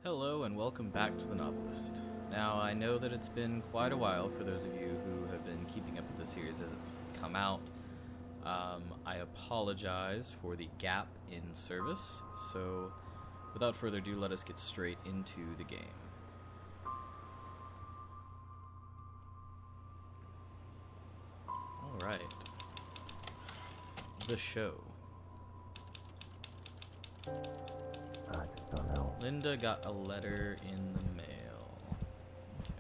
Hello and welcome back to the Novelist. Now, I know that it's been quite a while for those of you who have been keeping up with the series as it's come out. I apologize for the gap in service, so without further ado, let us get straight into the game. Alright. The show. I just don't know. Linda got a letter in the mail. Okay.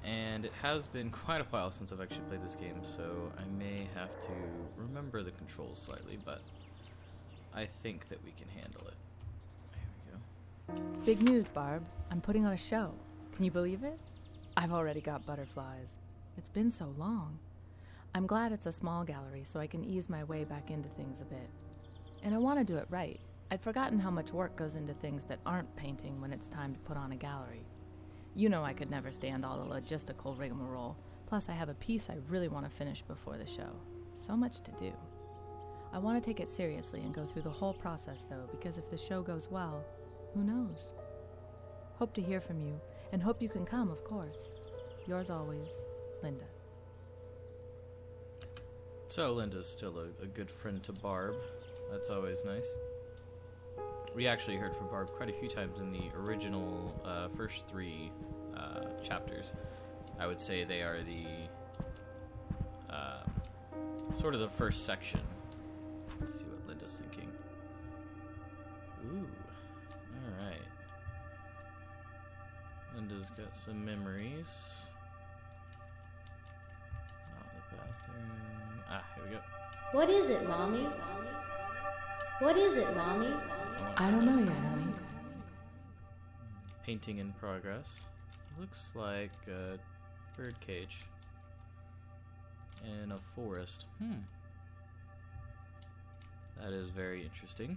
And it has been quite a while since I've actually played this game, so I may have to remember the controls slightly, but I think that we can handle it. There we go. Big news, Barb. I'm putting on a show. Can you believe it? I've already got butterflies. It's been so long. I'm glad it's a small gallery so I can ease my way back into things a bit. And I want to do it right. I'd forgotten how much work goes into things that aren't painting when it's time to put on a gallery. You know I could never stand all the logistical rigmarole. Plus I have a piece I really want to finish before the show. So much to do. I want to take it seriously and go through the whole process though, because if the show goes well, who knows? Hope to hear from you, and hope you can come, of course. Yours always, Linda. So Linda's still a good friend to Barb. That's always nice. We actually heard from Barb quite a few times in the original first three chapters. I would say they are the sort of the first section. Let's see what Linda's thinking. Ooh, all right. Linda's got some memories. Not the bathroom. Here we go. What is it, Mommy? What is it, Mommy? I don't know yet, honey. Painting in progress. Looks like a bird cage in a forest. That is very interesting.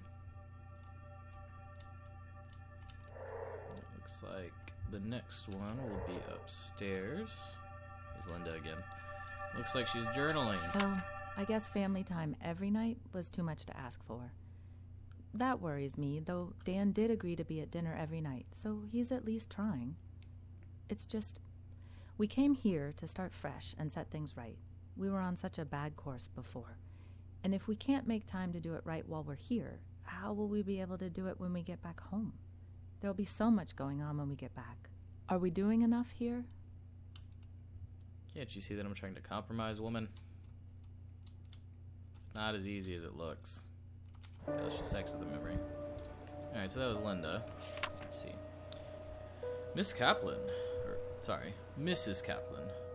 It looks like the next one will be upstairs. Here's Linda again. Looks like she's journaling. Well, I guess family time every night was too much to ask for. That worries me, though Dan did agree to be at dinner every night, so he's at least trying. It's just, we came here to start fresh and set things right. We were on such a bad course before. And if we can't make time to do it right while we're here, how will we be able to do it when we get back home? There'll be so much going on when we get back. Are we doing enough here? Can't you see that I'm trying to compromise, woman? It's not as easy as it looks. Yeah, let's just exit the memory. Alright, so that was Linda. Let's see. Mrs. Kaplan.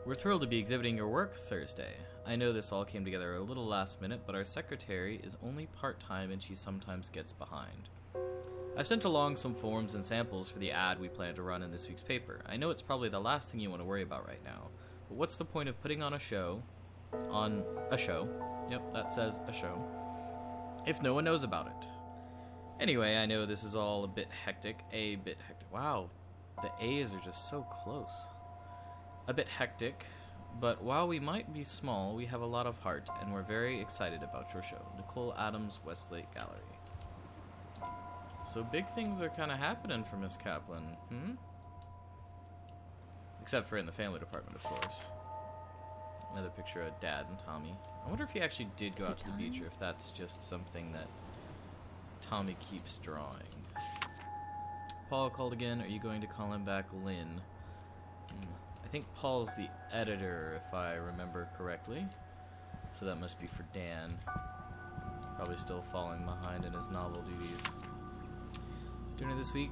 We're thrilled to be exhibiting your work Thursday. I know this all came together a little last minute, but our secretary is only part-time and she sometimes gets behind. I've sent along some forms and samples for the ad we plan to run in this week's paper. I know it's probably the last thing you want to worry about right now, but what's the point of putting on a show? Yep, that says a show. If no one knows about it. Anyway, I know this is all a bit hectic. Wow, the A's are just so close. A bit hectic, but while we might be small, we have a lot of heart, and we're very excited about your show. Nicole Adams, Westlake Gallery. So big things are kind of happening for Miss Kaplan, Except for in the family department, of course. Another picture of Dad and Tommy. I wonder if he actually did go out to the beach, or if that's just something that Tommy keeps drawing. Paul called again. Are you going to call him back, Lynn? I think Paul's the editor, if I remember correctly. So that must be for Dan. Probably still falling behind in his novel duties. Dinner this week,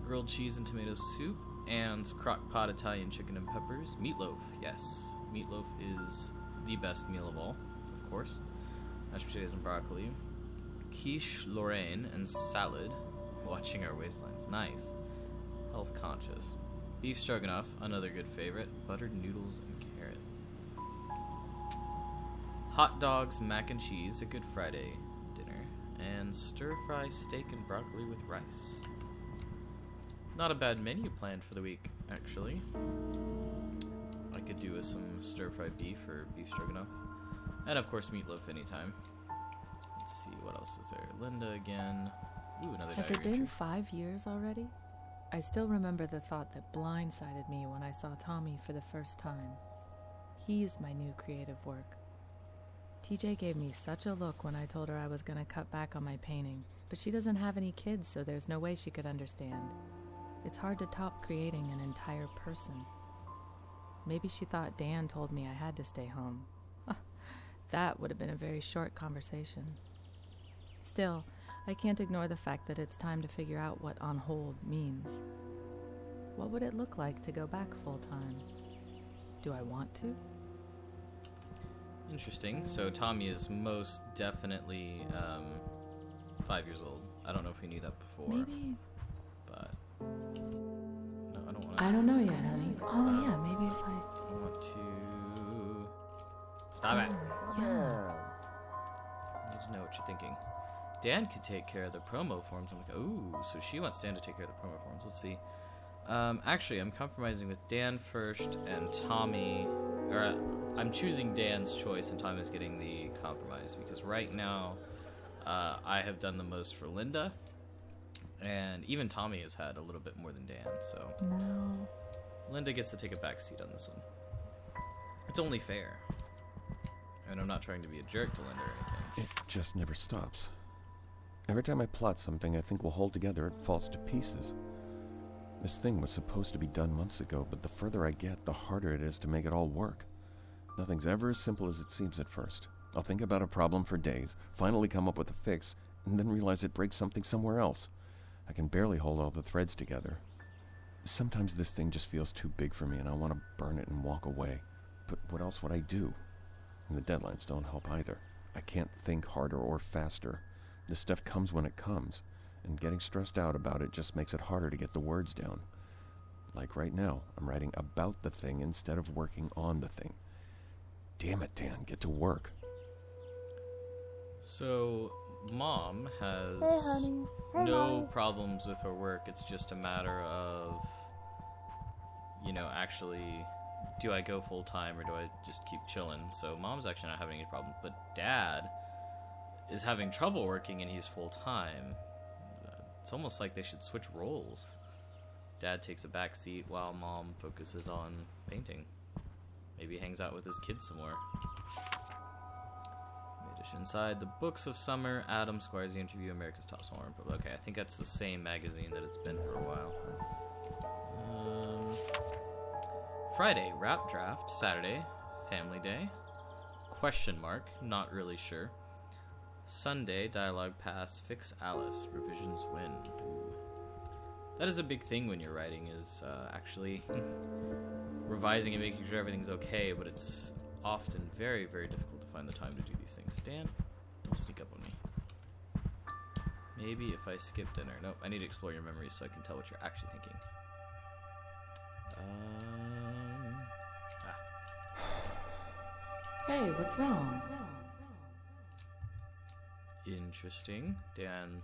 grilled cheese and tomato soup, and crock pot Italian chicken and peppers. Meatloaf, yes. Meatloaf is the best meal of all, of course. Mashed potatoes and broccoli. Quiche Lorraine and salad. Watching our waistlines. Nice. Health conscious. Beef stroganoff, another good favorite. Buttered noodles and carrots. Hot dogs, mac and cheese, a Good Friday dinner. And stir-fry steak and broccoli with rice. Not a bad menu planned for the week, actually. I could do with some stir-fried beef or beef stroganoff. And of course meatloaf anytime. Let's see, what else is there? Linda again. Ooh, another Has diary it been entry. 5 years already? I still remember the thought that blindsided me when I saw Tommy for the first time. He's my new creative work. TJ gave me such a look when I told her I was going to cut back on my painting, but she doesn't have any kids, so there's no way she could understand. It's hard to top creating an entire person. Maybe she thought Dan told me I had to stay home. That would have been a very short conversation. Still, I can't ignore the fact that it's time to figure out what on hold means. What would it look like to go back full-time? Do I want to? Interesting. So Tommy is most definitely 5 years old. I don't know if we knew that before. Maybe. But no, I don't want to. I don't know yet, honey. Oh, yeah, maybe if I... I want to stop it. Yeah. I need to know what you're thinking. Dan could take care of the promo forms. I'm like, ooh, so she wants Dan to take care of the promo forms. Let's see. Actually, I'm compromising with Dan first, and Tommy, or I'm choosing Dan's choice, and Tommy's getting the compromise, because right now, I have done the most for Linda, and even Tommy has had a little bit more than Dan, so No. Linda gets to take a back seat on this one. It's only fair. And I'm not trying to be a jerk to Linda or anything. It just never stops. Every time I plot something I think will hold together, it falls to pieces. This thing was supposed to be done months ago, but the further I get, the harder it is to make it all work. Nothing's ever as simple as it seems at first. I'll think about a problem for days, finally come up with a fix, and then realize it breaks something somewhere else. I can barely hold all the threads together. Sometimes this thing just feels too big for me, and I want to burn it and walk away. But what else would I do? And the deadlines don't help either. I can't think harder or faster. This stuff comes when it comes, and getting stressed out about it just makes it harder to get the words down. Like right now, I'm writing about the thing instead of working on the thing. Damn it, Dan, get to work. So, Mom has no problems with her work. It's just a matter of, actually, do I go full time or do I just keep chilling? So, Mom's actually not having any problem. But Dad is having trouble working and he's full time. It's almost like they should switch roles. Dad takes a back seat while Mom focuses on painting. Maybe hangs out with his kids some more. Inside the Books of Summer, Adam Squires the Interview, America's Top Summer. Okay, I think that's the same magazine that it's been for a while. Friday, Rap Draft. Saturday, Family Day. Question mark, not really sure. Sunday, Dialogue Pass, Fix Alice, Revisions Win. Ooh. That is a big thing when you're writing, is actually revising and making sure everything's okay, but it's often very, very difficult to find the time to do these things. Dan, don't sneak up on me. Maybe if I skip dinner. Nope, I need to explore your memories so I can tell what you're actually thinking. Hey, what's wrong? Interesting. Dan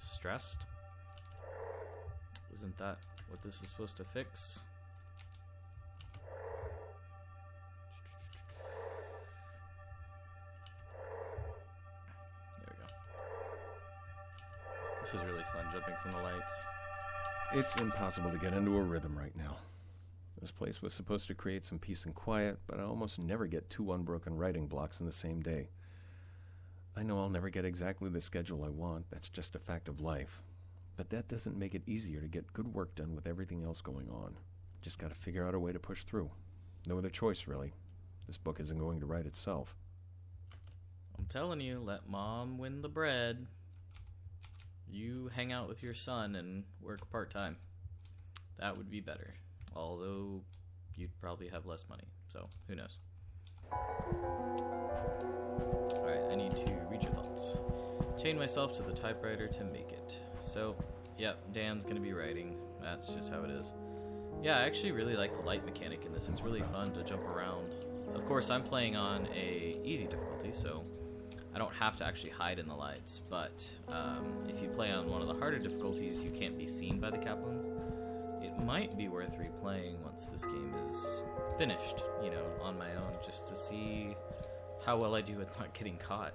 is stressed. Isn't that what this is supposed to fix? There we go. This is really fun, jumping from the lights. It's impossible to get into a rhythm right now. This place was supposed to create some peace and quiet, but I almost never get 2 unbroken writing blocks in the same day. I know I'll never get exactly the schedule I want. That's just a fact of life. But that doesn't make it easier to get good work done with everything else going on. Just gotta figure out a way to push through. No other choice, really. This book isn't going to write itself. I'm telling you, let Mom win the bread. You hang out with your son and work part-time. That would be better. Although, you'd probably have less money. So, who knows? Alright, I need to read your thoughts. Chain myself to the typewriter to make it. So, yep, Dan's gonna be writing. That's just how it is. Yeah, I actually really like the light mechanic in this. It's really fun to jump around. Of course, I'm playing on a easy difficulty, so I don't have to actually hide in the lights. But if you play on one of the harder difficulties, you can't be seen by the Kaplans. It might be worth replaying once this game is finished, on my own, just to see how well I do with not getting caught.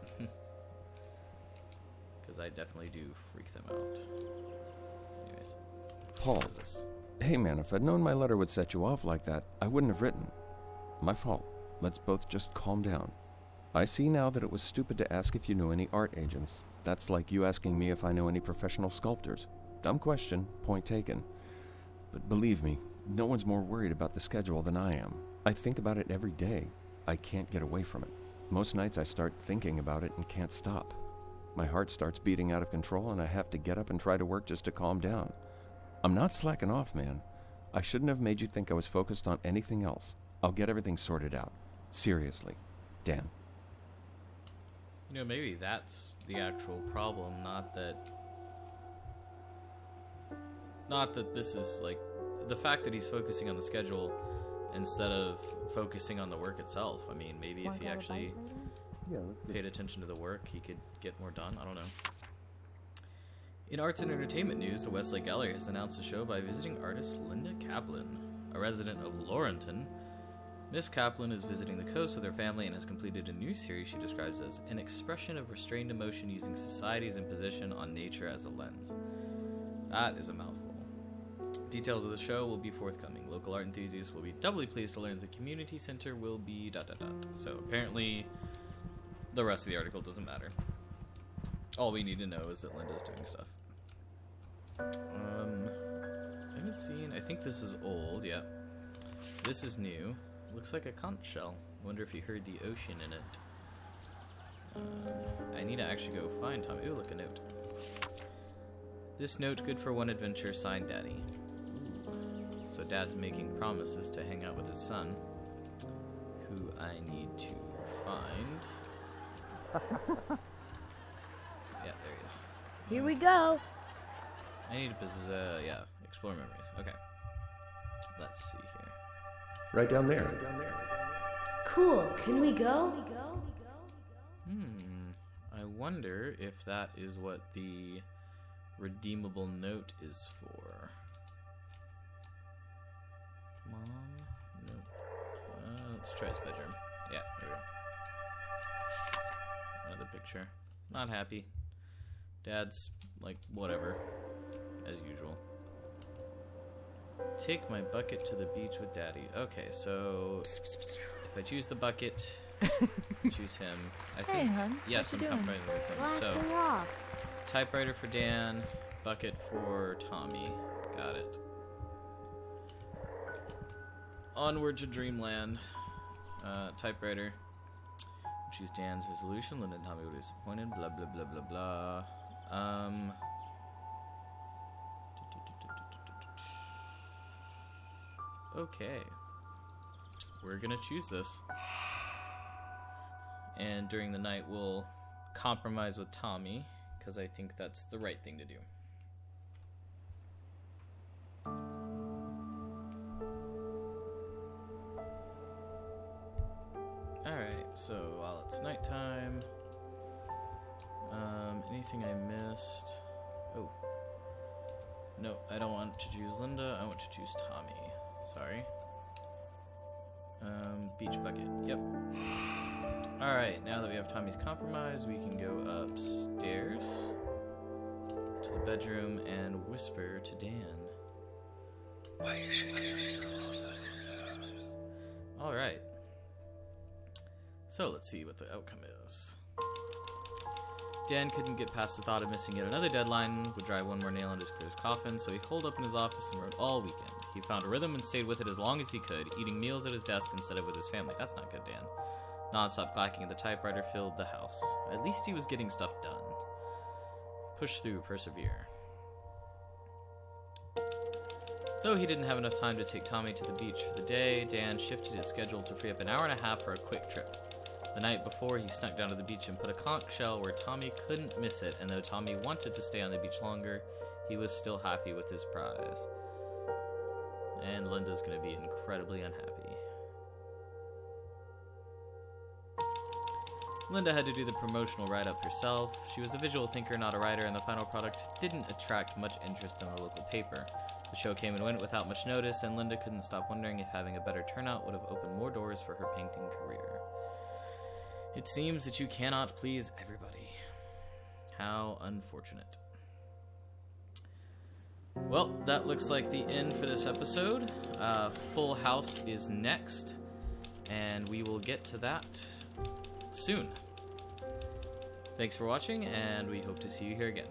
because I definitely do freak them out. Anyways, Paul, what is this? hey man, if I'd known my letter would set you off like that, I wouldn't have written. My fault. Let's both just calm down. I see now that it was stupid to ask if you knew any art agents. That's like you asking me if I know any professional sculptors. Dumb question, point taken. But believe me, no one's more worried about the schedule than I am. I think about it every day. I can't get away from it. Most nights I start thinking about it and can't stop. My heart starts beating out of control and I have to get up and try to work just to calm down. I'm not slacking off, man. I shouldn't have made you think I was focused on anything else. I'll get everything sorted out. Seriously. Dan. You know, maybe that's the actual problem, not that this is, like, the fact that he's focusing on the schedule instead of focusing on the work itself. I mean, maybe if he actually paid attention to the work, he could get more done. I don't know. In arts and entertainment news, the Westlake Gallery has announced a show by visiting artist Linda Kaplan, a resident of Laurenton. Miss Kaplan is visiting the coast with her family and has completed a new series she describes as an expression of restrained emotion using society's imposition on nature as a lens. That is a mouthful. Details of the show will be forthcoming. Local art enthusiasts will be doubly pleased to learn the community center will be ... So apparently the rest of the article doesn't matter. All we need to know is that Linda's doing stuff. I haven't seen... I think this is old, yeah. This is new. Looks like a conch shell. Wonder if you heard the ocean in it. I need to actually go find Tom. Ooh, look, a note. This note good for one adventure, signed Daddy. Ooh. So Dad's making promises to hang out with his son, who I need to find. Yeah, there he is. Here we go. I need to explore memories. Okay. Let's see here. Right down there. Cool. Can we go? I wonder if that is what the redeemable note is for. Mom? Nope. Let's try his bedroom. Yeah, there we go. Another picture. Not happy. Dad's, like, whatever. As usual. Take my bucket to the beach with Daddy. Okay, so if I choose the bucket, choose him. I think. Hey, hon. Yes, I'm what you doing? compromising with him. Blast So, me off. typewriter for Dan, bucket for Tommy. Got it. Onward to Dreamland. Typewriter. Choose Dan's resolution. Linda and Tommy were disappointed. Blah blah blah blah blah. Okay. We're gonna choose this. And during the night we'll compromise with Tommy, because I think that's the right thing to do. Alright, so while it's nighttime, anything I missed? Oh. No, I don't want to choose Linda, I want to choose Tommy. Sorry. Beach bucket, yep. Alright, now that we have Tommy's compromise, we can go upstairs to the bedroom and whisper to Dan. Alright. So, let's see what the outcome is. Dan couldn't get past the thought of missing yet another deadline, would drive one more nail into his career's coffin, so he holed up in his office and wrote all weekend. He found a rhythm and stayed with it as long as he could, eating meals at his desk instead of with his family. That's not good, Dan. Non-stop clacking at the typewriter filled the house. At least he was getting stuff done. Push through, persevere. Though he didn't have enough time to take Tommy to the beach for the day, Dan shifted his schedule to free up an hour and a half for a quick trip. The night before, he snuck down to the beach and put a conch shell where Tommy couldn't miss it, and though Tommy wanted to stay on the beach longer, he was still happy with his prize. And Linda's going to be incredibly unhappy. Linda had to do the promotional write-up herself. She was a visual thinker, not a writer, and the final product didn't attract much interest in the local paper. The show came and went without much notice, and Linda couldn't stop wondering if having a better turnout would have opened more doors for her painting career. It seems that you cannot please everybody. How unfortunate. Well, that looks like the end for this episode. Full House is next, and we will get to that soon. Thanks for watching, and we hope to see you here again.